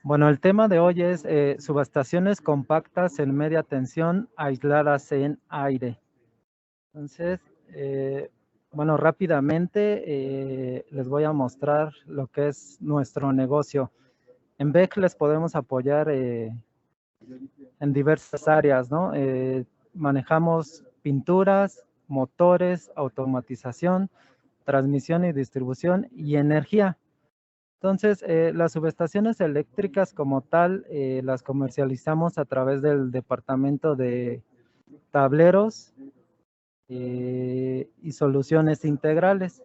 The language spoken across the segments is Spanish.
Bueno, el tema de hoy es subestaciones compactas en media tensión aisladas en aire. Entonces, bueno, rápidamente les voy a mostrar lo que es nuestro negocio. En BEC les podemos apoyar en diversas áreas, ¿no? Manejamos pinturas, motores, automatización, transmisión y distribución y energía. Entonces, las subestaciones eléctricas como tal las comercializamos a través del departamento de tableros y soluciones integrales.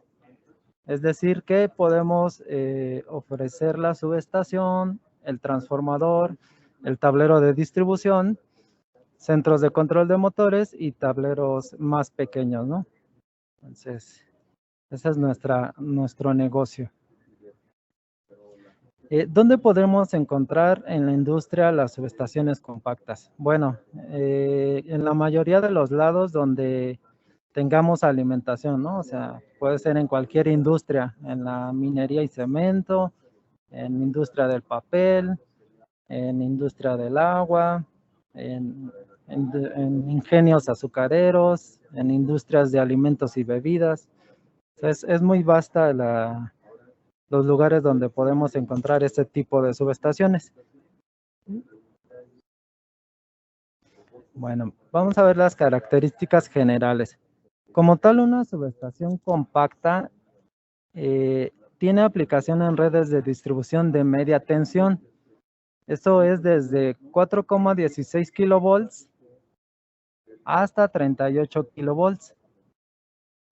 Es decir, que podemos ofrecer la subestación, el transformador, el tablero de distribución, centros de control de motores y tableros más pequeños, ¿no? Entonces, ese es nuestro negocio. ¿Dónde podemos encontrar en la industria las subestaciones compactas? Bueno, en la mayoría de los lados donde tengamos alimentación, ¿no? O sea, puede ser en cualquier industria, en la minería y cemento, en industria del papel, en industria del agua, en ingenios azucareros, en industrias de alimentos y bebidas. Es muy vasta los lugares donde podemos encontrar este tipo de subestaciones. Bueno, vamos a ver las características generales. Como tal, una subestación compacta tiene aplicación en redes de distribución de media tensión. Esto es desde 4,16 kilovolts hasta 38 kilovolts.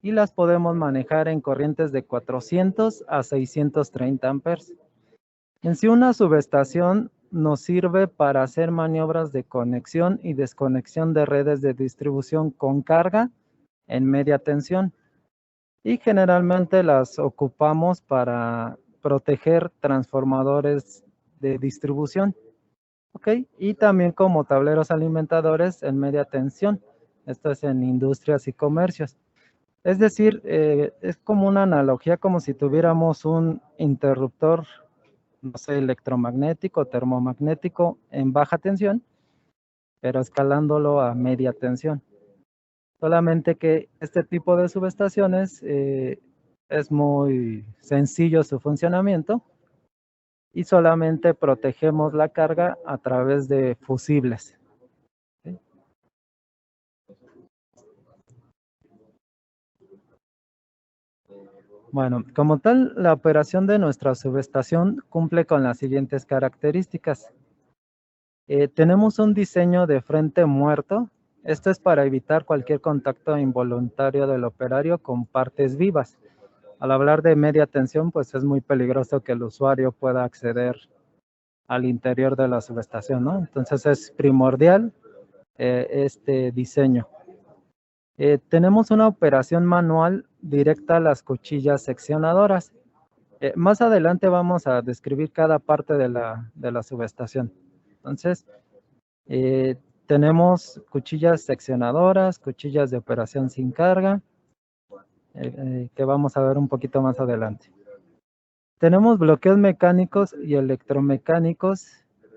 Y las podemos manejar en corrientes de 400 a 630 amperes. En sí, una subestación nos sirve para hacer maniobras de conexión y desconexión de redes de distribución con carga en media tensión. Y generalmente las ocupamos para proteger transformadores de distribución. ¿Ok? Y también como tableros alimentadores en media tensión. Esto es en industrias y comercios. Es decir, es como una analogía, como si tuviéramos un interruptor, no sé, electromagnético, termomagnético en baja tensión, pero escalándolo a media tensión. Solamente que este tipo de subestaciones es muy sencillo su funcionamiento y solamente protegemos la carga a través de fusibles. ¿Sí? Bueno, como tal, la operación de nuestra subestación cumple con las siguientes características. Tenemos un diseño de frente muerto. Esto es para evitar cualquier contacto involuntario del operario con partes vivas. Al hablar de media tensión, pues es muy peligroso que el usuario pueda acceder al interior de la subestación, ¿no? Entonces es primordial este diseño. Tenemos una operación manual directa a las cuchillas seccionadoras. Más adelante vamos a describir cada parte de la subestación. Entonces, tenemos cuchillas seccionadoras, cuchillas de operación sin carga, que vamos a ver un poquito más adelante. Tenemos bloqueos mecánicos y electromecánicos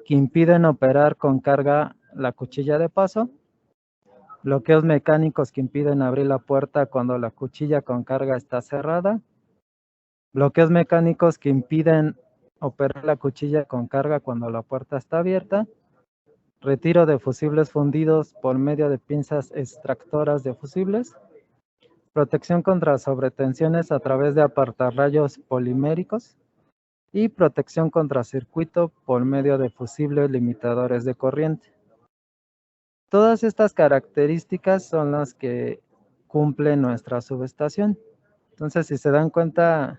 que impiden operar con carga la cuchilla de paso. Bloqueos mecánicos que impiden abrir la puerta cuando la cuchilla con carga está cerrada. Bloqueos mecánicos que impiden operar la cuchilla con carga cuando la puerta está abierta. Retiro de fusibles fundidos por medio de pinzas extractoras de fusibles. Protección contra sobretensiones a través de apartarrayos poliméricos. Y protección contra circuito por medio de fusibles limitadores de corriente. Todas estas características son las que cumple nuestra subestación. Entonces, si se dan cuenta,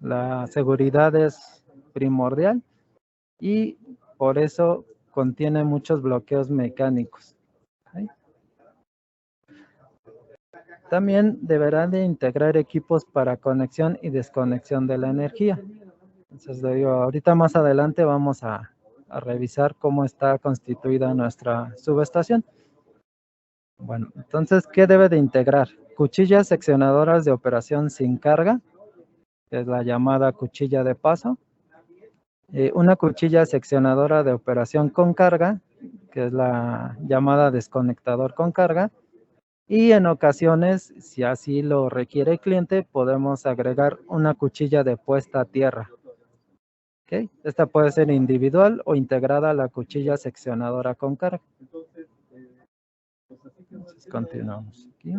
la seguridad es primordial y por eso contiene muchos bloqueos mecánicos. ¿Sí? También deberán de integrar equipos para conexión y desconexión de la energía. Entonces, ahorita más adelante vamos a revisar cómo está constituida nuestra subestación. Bueno, entonces, ¿qué debe de integrar? Cuchillas seccionadoras de operación sin carga, que es la llamada cuchilla de paso. Una cuchilla seccionadora de operación con carga, que es la llamada desconectador con carga, y en ocasiones, si así lo requiere el cliente, podemos agregar una cuchilla de puesta a tierra. ¿Okay? Esta puede ser individual o integrada a la cuchilla seccionadora con carga. Entonces, continuamos aquí.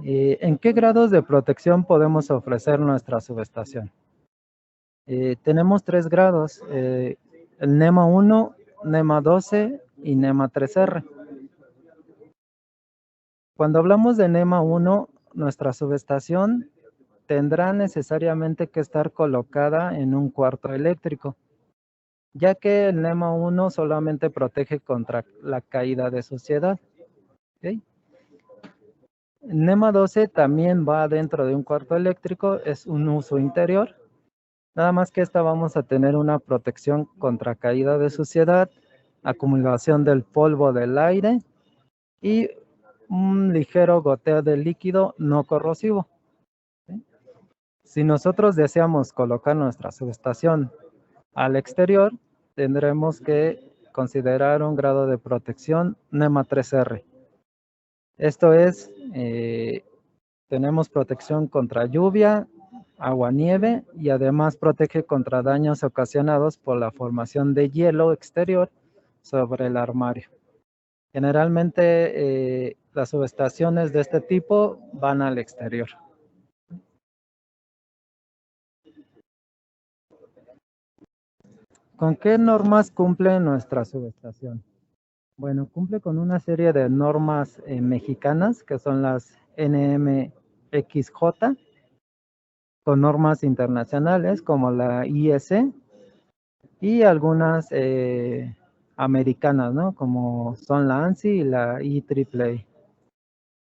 ¿En qué grados de protección podemos ofrecer nuestra subestación? Tenemos 3 grados, el NEMA 1, NEMA 12 y NEMA 3R. Cuando hablamos de NEMA 1, nuestra subestación tendrá necesariamente que estar colocada en un cuarto eléctrico, ya que el NEMA 1 solamente protege contra la caída de suciedad. ¿Okay? El NEMA 12 también va dentro de un cuarto eléctrico, es un uso interior, nada más que esta vamos a tener una protección contra caída de suciedad, acumulación del polvo del aire y un ligero goteo de líquido no corrosivo. ¿Sí? Si nosotros deseamos colocar nuestra subestación al exterior, tendremos que considerar un grado de protección NEMA 3R. Esto es, tenemos protección contra lluvia, agua-nieve y además protege contra daños ocasionados por la formación de hielo exterior sobre el armario. Generalmente las subestaciones de este tipo van al exterior. ¿Con qué normas cumple nuestra subestación? Bueno, cumple con una serie de normas mexicanas que son las NMXJ, con normas internacionales como la IEC y algunas americanas, ¿no? Como son la ANSI y la IEEE.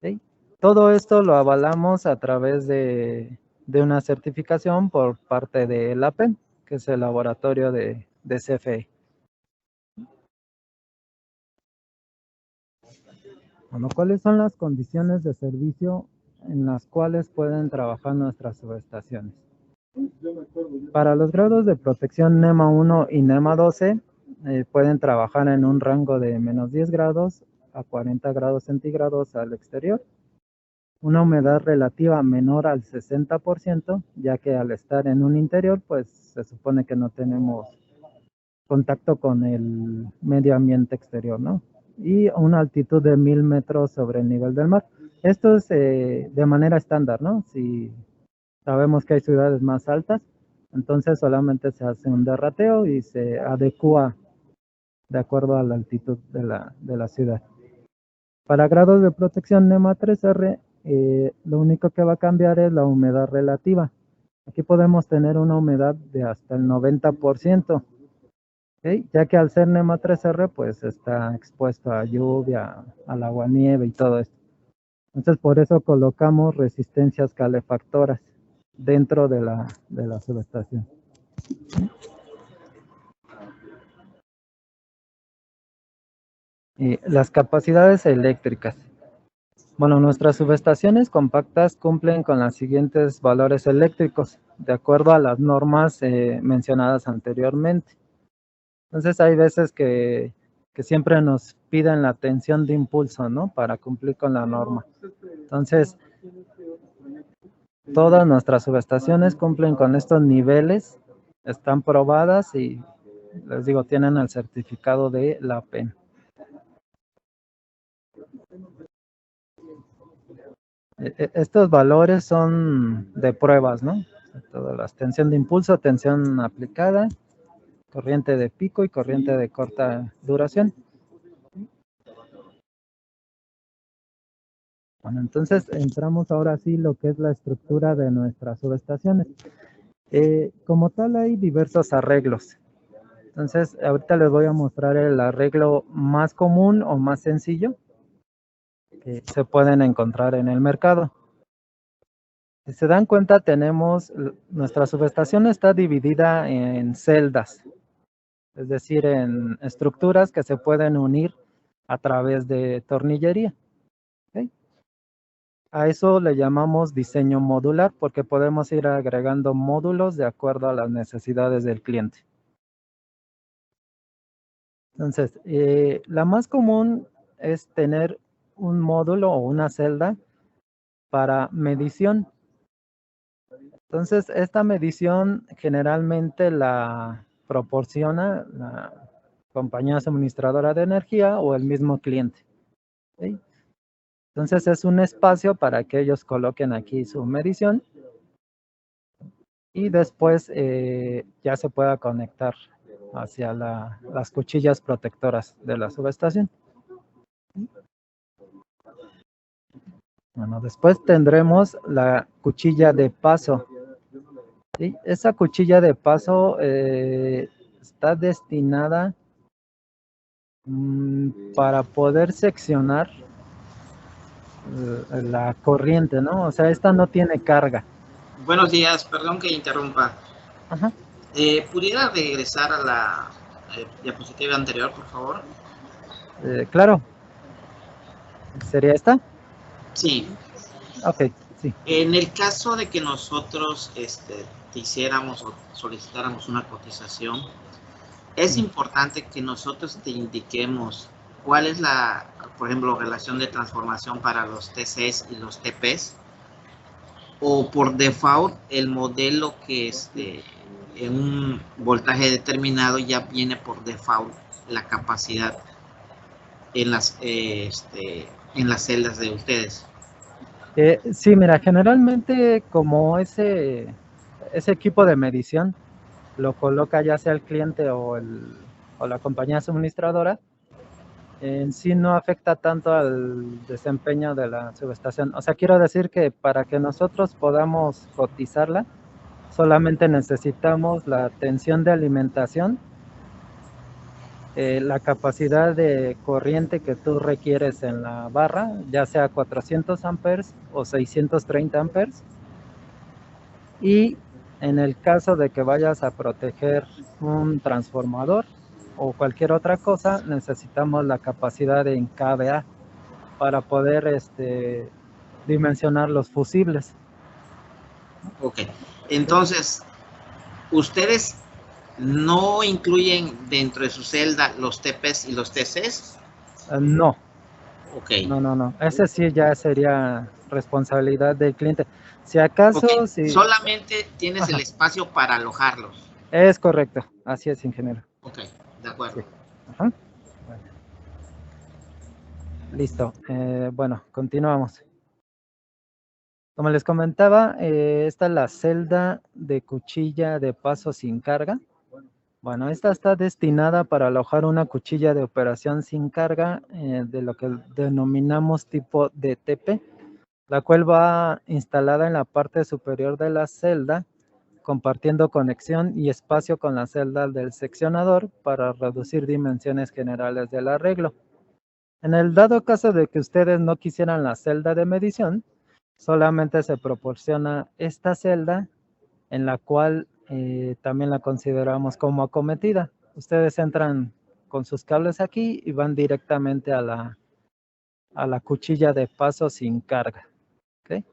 ¿Sí? Todo esto lo avalamos a través de una certificación por parte de la APEN, que es el laboratorio de CFE. Bueno, ¿cuáles son las condiciones de servicio en las cuales pueden trabajar nuestras subestaciones? Para los grados de protección NEMA 1 y NEMA 12, pueden trabajar en un rango de menos 10 grados a 40 grados centígrados al exterior. Una humedad relativa menor al 60%, ya que al estar en un interior, pues se supone que no tenemos contacto con el medio ambiente exterior, ¿no? Y una altitud de 1000 metros sobre el nivel del mar. Esto es de manera estándar, ¿no? Si sabemos que hay ciudades más altas, entonces solamente se hace un derrateo y se adecua de acuerdo a la altitud de la ciudad. Para grados de protección NEMA 3R, lo único que va a cambiar es la humedad relativa. Aquí podemos tener una humedad de hasta el 90%. ¿Okay? Ya que al ser NEMA 3R, pues está expuesto a lluvia, al agua-nieve y todo esto. Entonces, por eso colocamos resistencias calefactoras dentro de la subestación. Las capacidades eléctricas. Bueno, nuestras subestaciones compactas cumplen con los siguientes valores eléctricos, de acuerdo a las normas mencionadas anteriormente. Entonces, hay veces que siempre nos piden la tensión de impulso, ¿no? Para cumplir con la norma. Entonces, todas nuestras subestaciones cumplen con estos niveles, están probadas y, les digo, tienen el certificado de la APEN. Estos valores son de pruebas, ¿no? Todas las tensión de impulso, tensión aplicada, corriente de pico y corriente de corta duración. Bueno, entonces entramos ahora sí lo que es la estructura de nuestras subestaciones. Como tal hay diversos arreglos. Entonces ahorita les voy a mostrar el arreglo más común o más sencillo que se pueden encontrar en el mercado. Si se dan cuenta, tenemos, nuestra subestación está dividida en celdas, es decir, en estructuras que se pueden unir a través de tornillería. ¿Okay? A eso le llamamos diseño modular porque podemos ir agregando módulos de acuerdo a las necesidades del cliente. Entonces, la más común es tener un módulo o una celda para medición. Entonces, esta medición generalmente la proporciona la compañía suministradora de energía o el mismo cliente. ¿Sí? Entonces, es un espacio para que ellos coloquen aquí su medición y después ya se pueda conectar hacia las cuchillas protectoras de la subestación. Bueno, después tendremos la cuchilla de paso. ¿Sí? Esa cuchilla de paso está destinada para poder seccionar la corriente, ¿no? O sea, esta no tiene carga. Buenos días, perdón que interrumpa. Ajá. ¿Pudiera regresar a la diapositiva anterior, por favor? Claro. ¿Sería esta? Sí. Ok, sí. En el caso de que nosotros te hiciéramos o solicitáramos una cotización, es importante que nosotros te indiquemos cuál es la, por ejemplo, relación de transformación para los TCs y los TPs, o por default el modelo que en un voltaje determinado ya viene por default la capacidad en las celdas de ustedes. Sí, mira, generalmente como ese equipo de medición lo coloca ya sea el cliente o la compañía suministradora, en sí no afecta tanto al desempeño de la subestación. O sea, quiero decir que para que nosotros podamos cotizarla, solamente necesitamos la tensión de alimentación, la capacidad de corriente que tú requieres en la barra, ya sea 400 amperes o 630 amperes. Y en el caso de que vayas a proteger un transformador o cualquier otra cosa, necesitamos la capacidad en kVA para poder dimensionar los fusibles. Ok, entonces, ¿ustedes no incluyen dentro de su celda los TPs y los TCs? No. Ok. No. Ese sí ya sería responsabilidad del cliente. Si acaso, okay. si... Solamente tienes Ajá. el espacio para alojarlos. Es correcto, así es, ingeniero. Ok, de acuerdo. Sí. Ajá. Bueno. Listo. Bueno, continuamos. Como les comentaba, esta es la celda de cuchilla de paso sin carga. Bueno, esta está destinada para alojar una cuchilla de operación sin carga de lo que denominamos tipo DTP, la cual va instalada en la parte superior de la celda, compartiendo conexión y espacio con la celda del seccionador para reducir dimensiones generales del arreglo. En el dado caso de que ustedes no quisieran la celda de medición, solamente se proporciona esta celda en la cual también la consideramos como acometida. Ustedes entran con sus cables aquí y van directamente a la cuchilla de paso sin carga. ¿Okay?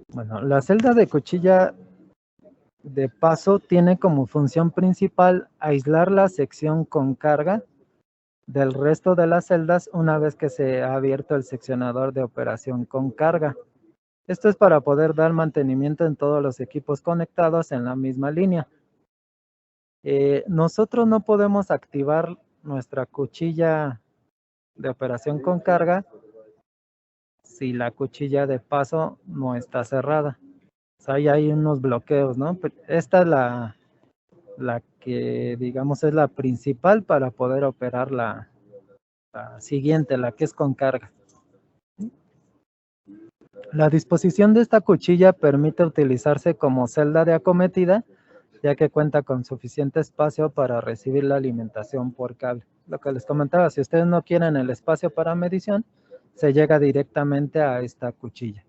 Bueno, la celda de cuchilla de paso tiene como función principal aislar la sección con carga del resto de las celdas una vez que se ha abierto el seccionador de operación con carga. Esto es para poder dar mantenimiento en todos los equipos conectados en la misma línea. Nosotros no podemos activar nuestra cuchilla de operación con carga si la cuchilla de paso no está cerrada. O sea, ahí hay unos bloqueos, ¿no? Esta es la que, digamos, es la principal para poder operar la siguiente, la que es con carga. La disposición de esta cuchilla permite utilizarse como celda de acometida, ya que cuenta con suficiente espacio para recibir la alimentación por cable. Lo que les comentaba, si ustedes no quieren el espacio para medición, se llega directamente a esta cuchilla.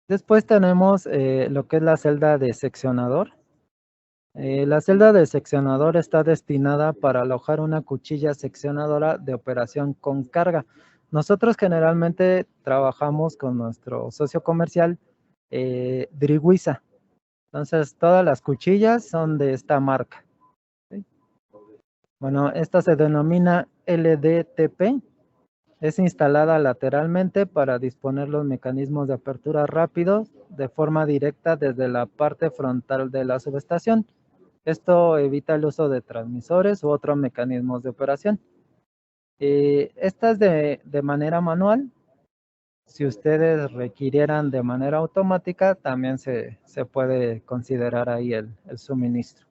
Después tenemos lo que es la celda de seccionador. La celda de seccionador está destinada para alojar una cuchilla seccionadora de operación con carga. Nosotros generalmente trabajamos con nuestro socio comercial, Driwiza. Entonces, todas las cuchillas son de esta marca. ¿Sí? Bueno, esta se denomina LDTP. Es instalada lateralmente para disponer los mecanismos de apertura rápidos de forma directa desde la parte frontal de la subestación. Esto evita el uso de transmisores u otros mecanismos de operación. Esta es de manera manual. Si ustedes requirieran de manera automática, también se puede considerar ahí el suministro.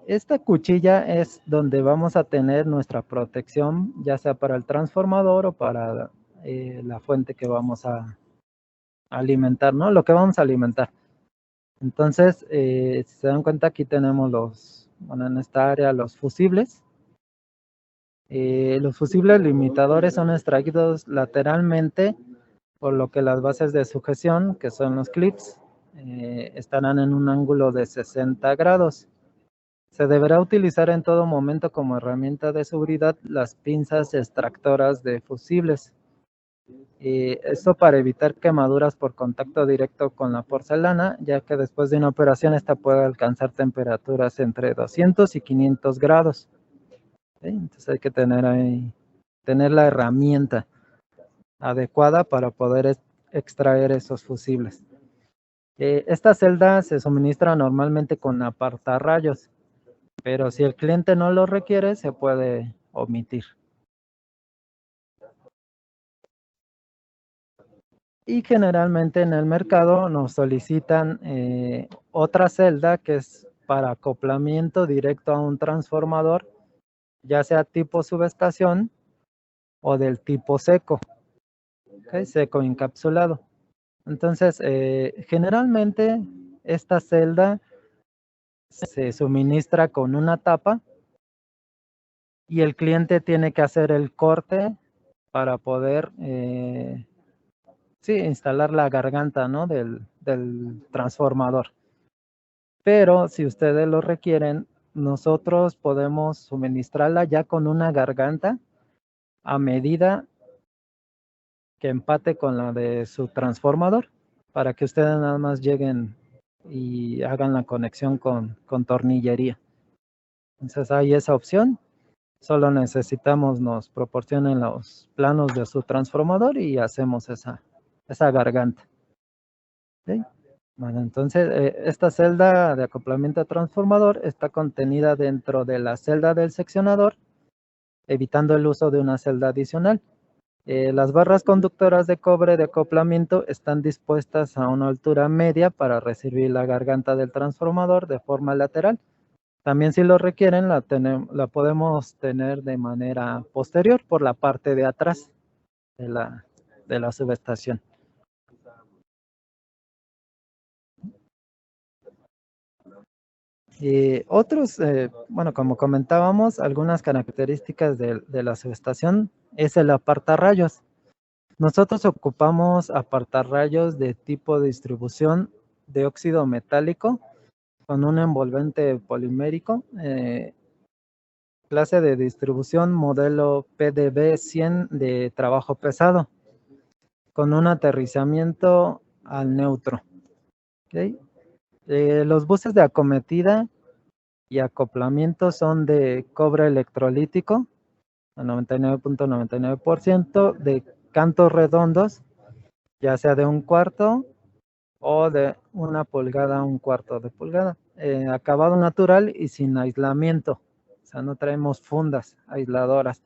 Esta cuchilla es donde vamos a tener nuestra protección, ya sea para el transformador o para la fuente que vamos a alimentar, ¿no? Lo que vamos a alimentar. Entonces, si se dan cuenta, aquí tenemos en esta área los fusibles. Los fusibles limitadores son extraídos lateralmente, por lo que las bases de sujeción, que son los clips, estarán en un ángulo de 60 grados. Se deberá utilizar en todo momento como herramienta de seguridad las pinzas extractoras de fusibles. Esto para evitar quemaduras por contacto directo con la porcelana, ya que después de una operación esta puede alcanzar temperaturas entre 200 y 500 grados. ¿Sí? Entonces hay que tener la herramienta adecuada para poder extraer esos fusibles. Esta celda se suministra normalmente con apartarrayos, pero si el cliente no lo requiere, se puede omitir. Y generalmente en el mercado nos solicitan otra celda que es para acoplamiento directo a un transformador, ya sea tipo subestación o del tipo seco, ¿okay? Seco encapsulado. Entonces, generalmente esta celda se suministra con una tapa y el cliente tiene que hacer el corte para poder instalar la garganta, ¿no? del transformador. Pero si ustedes lo requieren, nosotros podemos suministrarla ya con una garganta a medida que empate con la de su transformador, para que ustedes nada más lleguen y hagan la conexión con tornillería. Entonces hay esa opción. Solo necesitamos nos proporcionen los planos de su transformador y hacemos esa garganta. ¿Sí? Bueno, entonces esta celda de acoplamiento a transformador está contenida dentro de la celda del seccionador, evitando el uso de una celda adicional. Las barras conductoras de cobre de acoplamiento están dispuestas a una altura media para recibir la garganta del transformador de forma lateral. También si lo requieren, la podemos tener de manera posterior por la parte de atrás de la subestación. Bueno, como comentábamos, algunas características de la subestación es el apartarrayos. Nosotros ocupamos apartarrayos de tipo de distribución de óxido metálico con un envolvente polimérico, clase de distribución modelo PDB 100 de trabajo pesado, con un aterrizamiento al neutro. ¿Okay? Los buses de acometida y acoplamiento son de cobre electrolítico, a 99.99%, de cantos redondos, ya sea de 1/4 o de 1 pulgada a 1/4 de pulgada. Acabado natural y sin aislamiento, o sea, no traemos fundas aisladoras.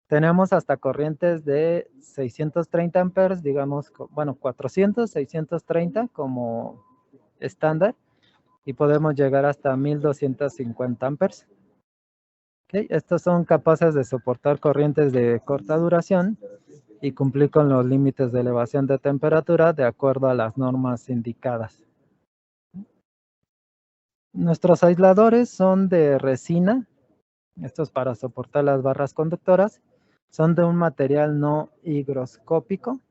Tenemos hasta corrientes de 630 amperes, digamos, bueno, 400, 630 como estándar, y podemos llegar hasta 1250 amperes. Okay. Estos son capaces de soportar corrientes de corta duración y cumplir con los límites de elevación de temperatura de acuerdo a las normas indicadas. Nuestros aisladores son de resina, estos para soportar las barras conductoras, son de un material no higroscópico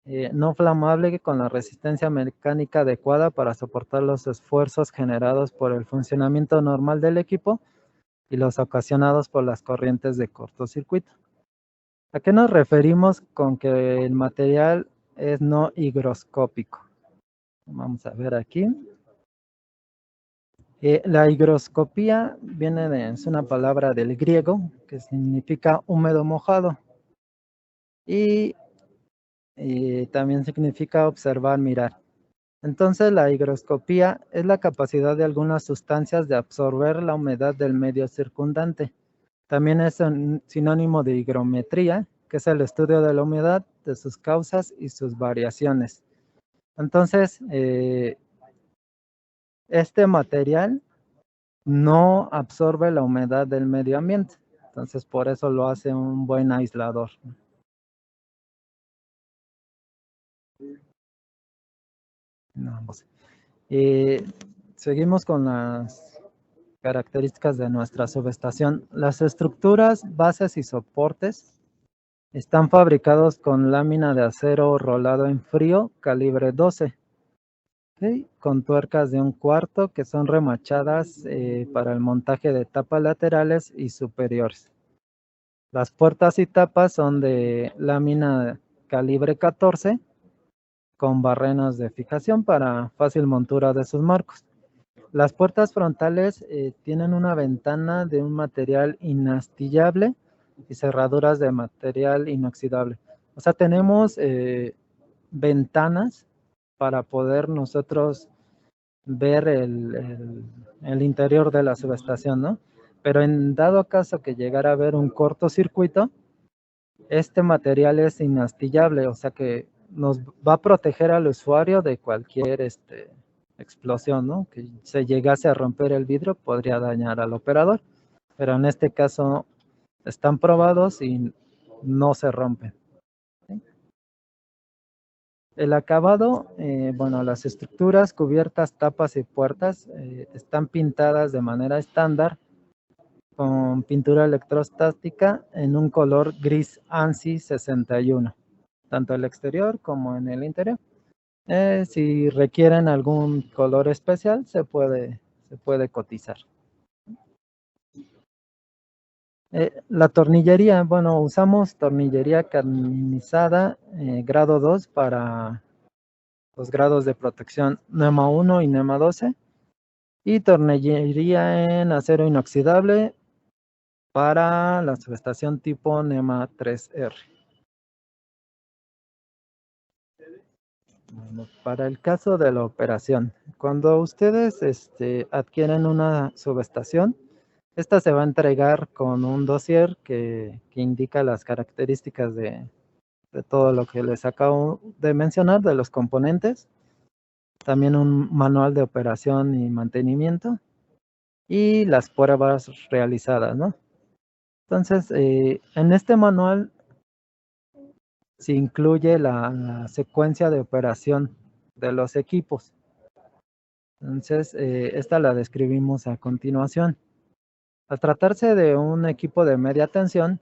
no flamable con la resistencia mecánica adecuada para soportar los esfuerzos generados por el funcionamiento normal del equipo y los ocasionados por las corrientes de cortocircuito. ¿A qué nos referimos con que el material es no higroscópico? Vamos a ver aquí. La higroscopía es una palabra del griego que significa húmedo mojado y también significa observar, mirar. Entonces la higroscopía es la capacidad de algunas sustancias de absorber la humedad del medio circundante. También es un sinónimo de higrometría, que es el estudio de la humedad, de sus causas y sus variaciones. Entonces, este material no absorbe la humedad del medio ambiente. Entonces, por eso lo hace un buen aislador. Seguimos con las características de nuestra subestación. Las estructuras, bases y soportes están fabricados con lámina de acero rolado en frío, calibre 12, ¿okay? Con tuercas de 1/4 que son remachadas para el montaje de tapas laterales y superiores. Las puertas y tapas son de lámina calibre 14 con barrenos de fijación para fácil montura de sus marcos. Las puertas frontales tienen una ventana de un material inastillable y cerraduras de material inoxidable. O sea, tenemos ventanas para poder nosotros ver el interior de la subestación, ¿no? Pero en dado caso que llegara a haber un cortocircuito, este material es inastillable, o sea que nos va a proteger al usuario de cualquier explosión, ¿no? Que se llegase a romper el vidrio podría dañar al operador, pero en este caso están probados y no se rompen. ¿Sí? El acabado, bueno, las estructuras, cubiertas, tapas y puertas están pintadas de manera estándar con pintura electrostática en un color gris ANSI 61, tanto el exterior como en el interior. Si requieren algún color especial, se puede cotizar. La tornillería, bueno, usamos tornillería carbonizada grado 2 para los grados de protección NEMA 1 y NEMA 12 y tornillería en acero inoxidable para la subestación tipo NEMA 3R. Bueno, para el caso de la operación, cuando ustedes adquieren una subestación, esta se va a entregar con un dossier que indica las características de todo lo que les acabo de mencionar, de los componentes, también un manual de operación y mantenimiento y las pruebas realizadas, ¿no? Entonces, en este manual se incluye la secuencia de operación de los equipos. Entonces, esta la describimos a continuación. Al tratarse de un equipo de media tensión,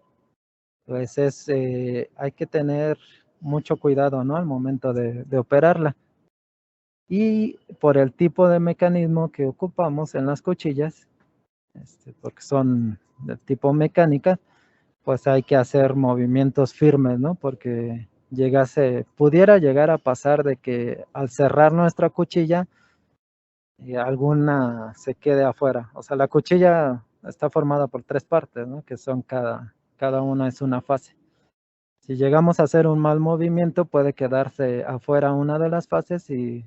pues hay que tener mucho cuidado, ¿no? Al momento de operarla. Y por el tipo de mecanismo que ocupamos en las cuchillas, porque son de tipo mecánica, pues hay que hacer movimientos firmes, ¿no? Porque pudiera llegar a pasar de que al cerrar nuestra cuchilla, alguna se quede afuera. O sea, la cuchilla está formada por 3 partes, ¿no? Que son cada una es una fase. Si llegamos a hacer un mal movimiento, puede quedarse afuera una de las fases y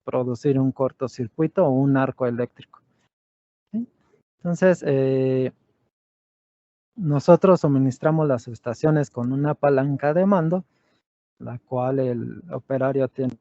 producir un cortocircuito o un arco eléctrico. ¿Sí? Entonces, nosotros suministramos las subestaciones con una palanca de mando, la cual el operario tiene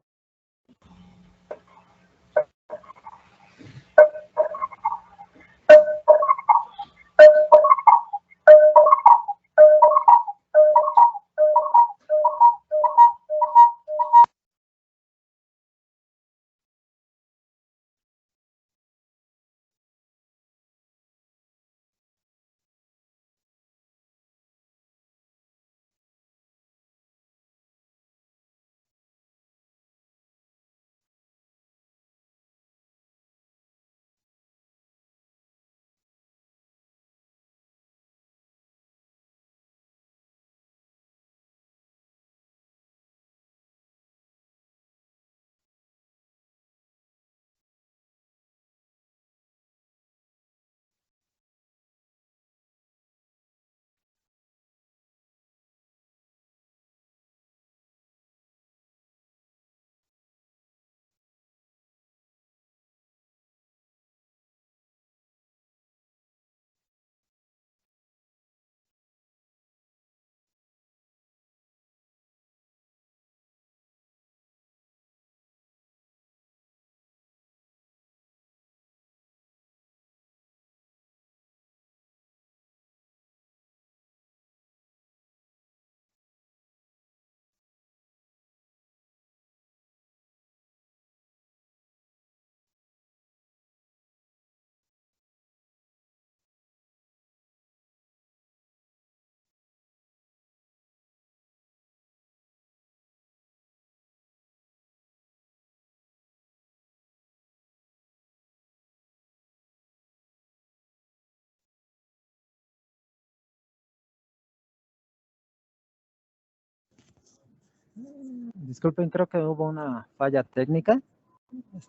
Disculpen, creo que hubo una falla técnica.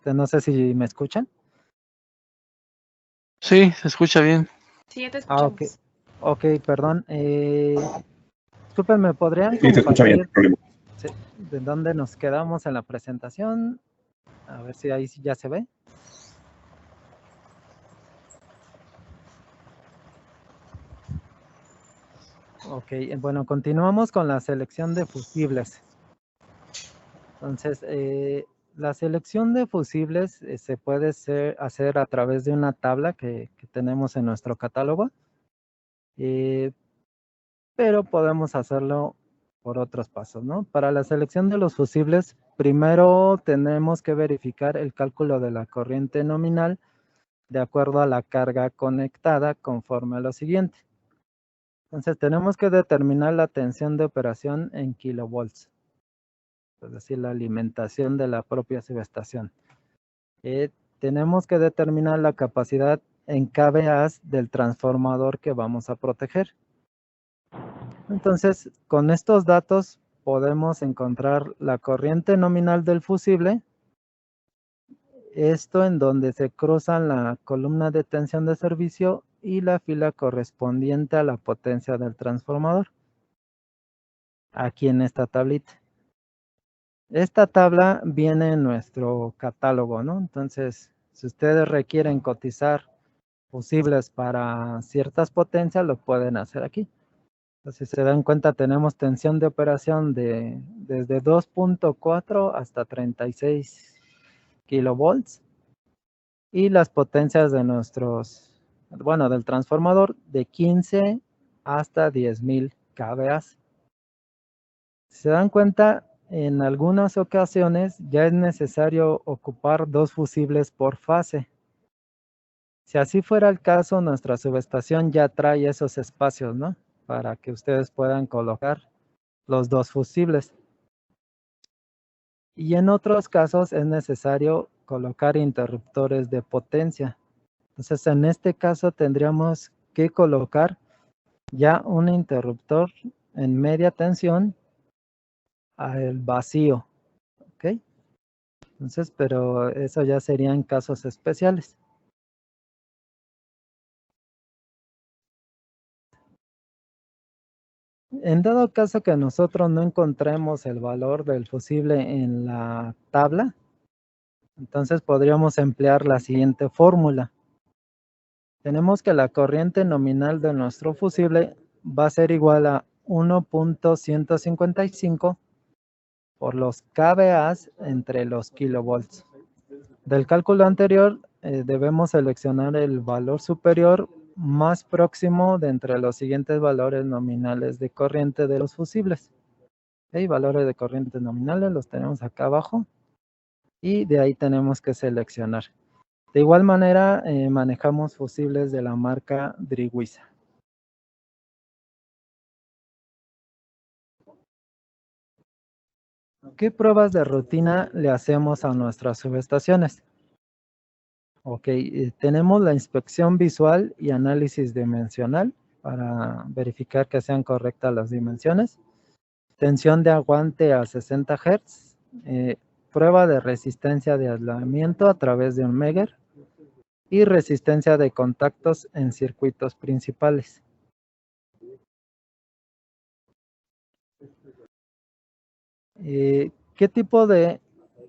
No sé si me escuchan. Sí, se escucha bien. Sí, ya te escuchamos. Ok, perdón. Disculpen, ¿me podrían Sí, se escucha bien, no hay compartir problema. de dónde nos quedamos en la presentación? A ver si ahí sí ya se ve. Ok, bueno, continuamos con la selección de fusibles. Entonces, la selección de fusibles se puede hacer a través de una tabla que tenemos en nuestro catálogo, pero podemos hacerlo por otros pasos, ¿no? Para la selección de los fusibles, primero tenemos que verificar el cálculo de la corriente nominal de acuerdo a la carga conectada conforme a lo siguiente. Entonces, tenemos que determinar la tensión de operación en kilovolts, es decir, la alimentación de la propia subestación. Tenemos que determinar la capacidad en kVA del transformador que vamos a proteger. Entonces, con estos datos podemos encontrar la corriente nominal del fusible, esto en donde se cruzan la columna de tensión de servicio y la fila correspondiente a la potencia del transformador, aquí en esta tablita. Esta tabla viene en nuestro catálogo, ¿no? Entonces, si ustedes requieren cotizar fusibles para ciertas potencias, lo pueden hacer aquí. Entonces, si se dan cuenta, tenemos tensión de operación desde 2.4 hasta 36 kilovolts. Y las potencias de del transformador de 15 hasta 10.000 kVA. Si se dan cuenta, en algunas ocasiones ya es necesario ocupar 2 fusibles por fase. Si así fuera el caso, nuestra subestación ya trae esos espacios, ¿no? Para que ustedes puedan colocar los 2 fusibles. Y en otros casos es necesario colocar interruptores de potencia. Entonces, en este caso tendríamos que colocar ya un interruptor en media tensión al vacío, ¿ok? Entonces, pero eso ya serían casos especiales. En dado caso que nosotros no encontremos el valor del fusible en la tabla, entonces podríamos emplear la siguiente fórmula. Tenemos que la corriente nominal de nuestro fusible va a ser igual a 1.155 por los kVA entre los kilovolts. Del cálculo anterior, debemos seleccionar el valor superior más próximo de entre los siguientes valores nominales de corriente de los fusibles. ¿Okay? Valores de corriente nominales los tenemos acá abajo y de ahí tenemos que seleccionar. De igual manera, manejamos fusibles de la marca Driwiza. ¿Qué pruebas de rutina le hacemos a nuestras subestaciones? Ok, tenemos la inspección visual y análisis dimensional para verificar que sean correctas las dimensiones. Tensión de aguante a 60 Hz. Prueba de resistencia de aislamiento a través de un Megger. Y resistencia de contactos en circuitos principales. ¿Qué tipo de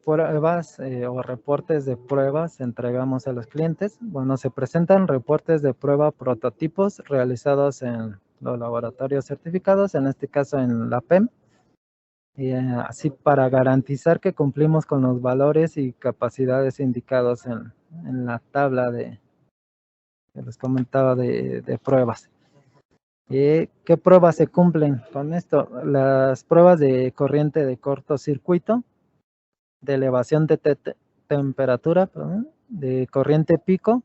pruebas o reportes de pruebas entregamos a los clientes? Bueno, se presentan reportes de prueba prototipos realizados en los laboratorios certificados, en este caso en la PEM, así para garantizar que cumplimos con los valores y capacidades indicados en la tabla que les comentaba de pruebas. ¿Qué pruebas se cumplen con esto? Las pruebas de corriente de cortocircuito, de elevación de temperatura, de corriente pico,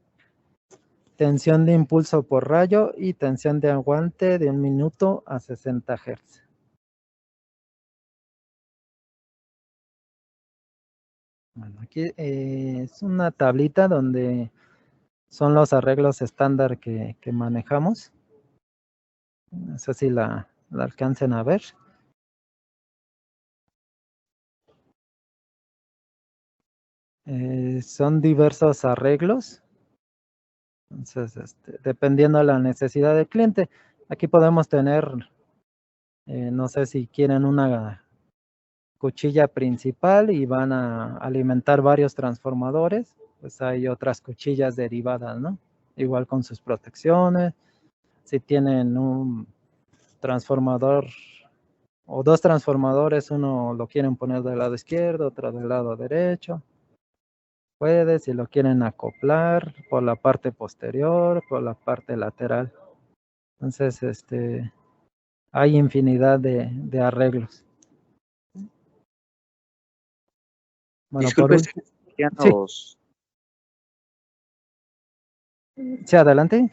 tensión de impulso por rayo y tensión de aguante de 1 minuto a 60 Hz. Bueno, aquí es una tablita donde son los arreglos estándar que manejamos. No sé si la alcancen a ver. Son diversos arreglos. Entonces, dependiendo de la necesidad del cliente, aquí podemos tener, no sé si quieren una cuchilla principal y van a alimentar varios transformadores, pues hay otras cuchillas derivadas, ¿no? Igual con sus protecciones. Si tienen un transformador o dos transformadores, uno lo quieren poner del lado izquierdo, otro del lado derecho. Puede, si lo quieren acoplar por la parte posterior, por la parte lateral. Entonces, hay infinidad de arreglos. Bueno, por Disculpe, último, ya sí, sí, adelante.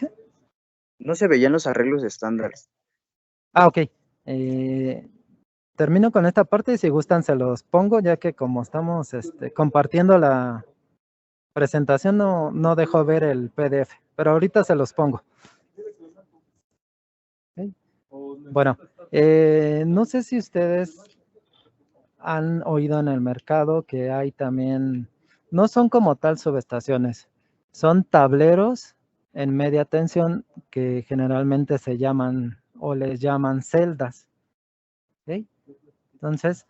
no se veían los arreglos estándares. Ok. Termino con esta parte y si gustan se los pongo, ya que como estamos compartiendo la presentación, no dejo ver el PDF, pero ahorita se los pongo. Okay. Bueno, no sé si ustedes han oído en el mercado que hay también, no son como tal subestaciones, son tableros en media tensión que generalmente se llaman o les llaman celdas. ¿Okay? Entonces,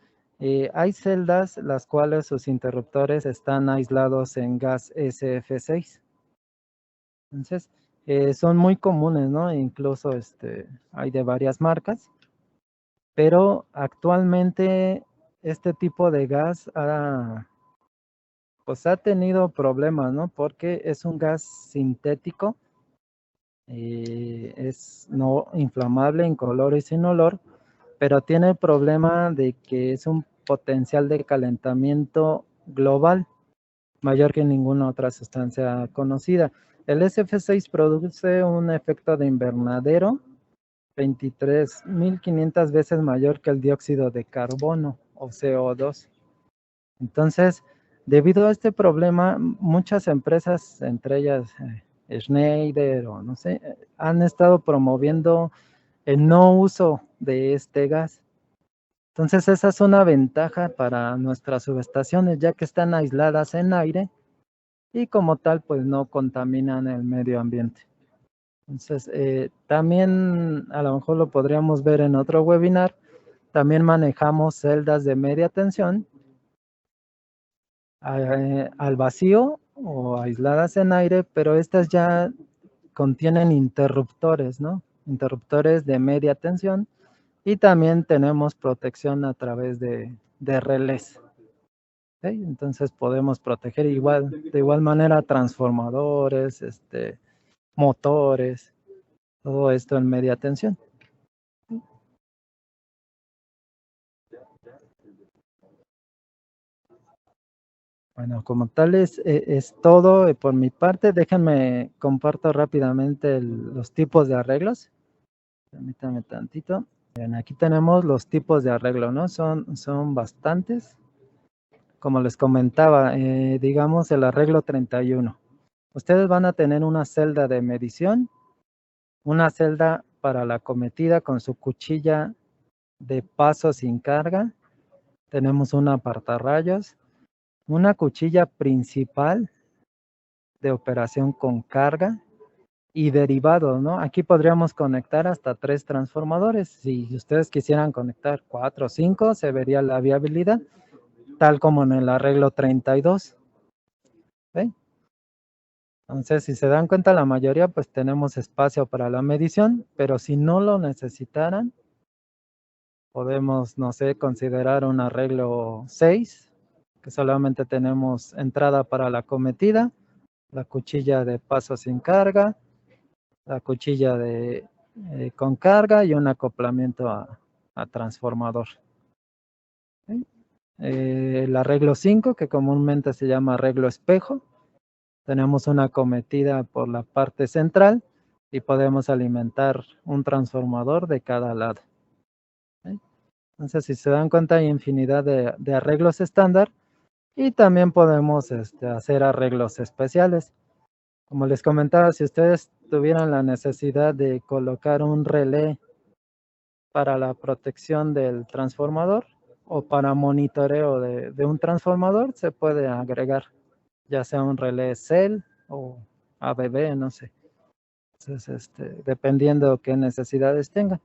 hay celdas las cuales sus interruptores están aislados en gas SF6. Entonces, son muy comunes, ¿no? Incluso hay de varias marcas, pero actualmente este tipo de gas pues ha tenido problemas, ¿no? Porque es un gas sintético, es no inflamable, incoloro y sin olor, pero tiene el problema de que es un potencial de calentamiento global mayor que ninguna otra sustancia conocida. El SF6 produce un efecto de invernadero 23.500 veces mayor que el dióxido de carbono o CO2. Entonces, debido a este problema, muchas empresas, entre ellas Schneider o no sé, han estado promoviendo el no uso de este gas. Entonces, esa es una ventaja para nuestras subestaciones, ya que están aisladas en aire y como tal, pues no contaminan el medio ambiente. Entonces, también a lo mejor lo podríamos ver en otro webinar. También manejamos celdas de media tensión al vacío o aisladas en aire, pero estas ya contienen interruptores, ¿no? Interruptores de media tensión y también tenemos protección a través de relés. ¿Okay? Entonces podemos proteger de igual manera transformadores, motores, todo esto en media tensión. Bueno, como tal es todo por mi parte. Déjenme comparto rápidamente los tipos de arreglos. Permítanme tantito. Bien, aquí tenemos los tipos de arreglo, ¿no? Son bastantes. Como les comentaba, digamos el arreglo 31. Ustedes van a tener una celda de medición, una celda para la cometida con su cuchilla de paso sin carga. Tenemos un apartarrayos, una cuchilla principal de operación con carga y derivados, ¿no? Aquí podríamos conectar hasta 3 transformadores. Si ustedes quisieran conectar 4 o 5, se vería la viabilidad, tal como en el arreglo 32. ¿Okay? Entonces, si se dan cuenta, la mayoría, pues tenemos espacio para la medición, pero si no lo necesitaran, podemos, no sé, considerar un arreglo 6, que solamente tenemos entrada para la cometida, la cuchilla de paso sin carga, la cuchilla con carga y un acoplamiento a transformador. ¿Okay? El arreglo 5, que comúnmente se llama arreglo espejo, tenemos una cometida por la parte central y podemos alimentar un transformador de cada lado. ¿Okay? Entonces, si se dan cuenta, hay infinidad de arreglos estándar y también podemos hacer arreglos especiales. Como les comentaba, si ustedes tuvieran la necesidad de colocar un relé para la protección del transformador o para monitoreo de un transformador, se puede agregar. ya sea un relé CEL o ABB, no sé. Entonces, dependiendo qué necesidades tengan.